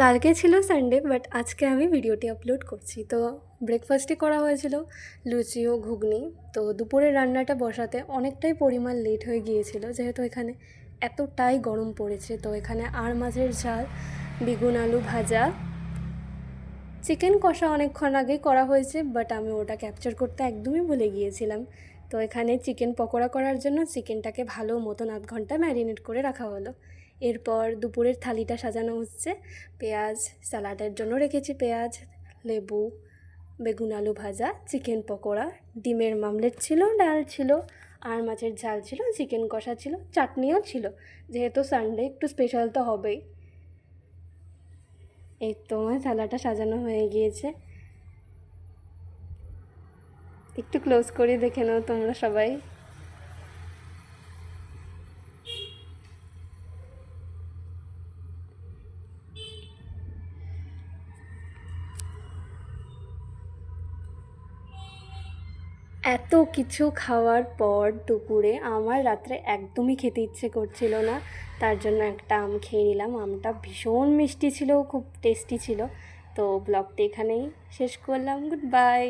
কালকে ছিল Sunday, but আজকে আমি ভিডিওটি আপলোড করছি। তো ব্রেকফাস্টে করা হয়েছিল লুচি ও ঘুগনি। তো দুপুরের রান্নাটা বসাতে অনেকটাই পরিমাণ লেট হয়ে গিয়েছিল, যেহেতু এখানে এতটাই গরম পড়েছে। তো এখানে আর মাছের ঝাল, বেগুন আলু ভাজা, চিকেন কষা অনেকক্ষণ আগেই করা হয়েছে, বাট আমি ওটা ক্যাপচার করতে একদমই ভুলে গিয়েছিলাম। তো এখানে চিকেন পকোড়া করার জন্য চিকেনটাকে ভালো মতন আধ ঘন্টা ম্যারিনেট করে রাখা হলো। এরপর দুপুরের থালিটা সাজানো হচ্ছে। পেঁয়াজ, স্যালাডের জন্য রেখেছি পেঁয়াজ, লেবু, বেগুন আলু ভাজা, চিকেন পকোড়া, ডিমের মামলেট ছিল, ডাল ছিল, আর মাছের ঝাল ছিল, চিকেন কষা ছিল, চাটনিও ছিল। যেহেতু সানডে একটু স্পেশাল তো হবেই। এই তো আমার থালাটা সাজানো হয়ে গিয়েছে। একটু ক্লোজ করে দেখে নাও তোমরা সবাই। এত কিছু খাওয়ার পর দুপুরে আমার রাত্রে একদমই খেতে ইচ্ছে করছিল না। তার জন্য একটা আম খেয়ে নিলাম। আমটা ভীষণ মিষ্টি ছিল, খুব টেস্টি ছিল। তো ব্লগটি এখানেই শেষ করলাম। Good bye.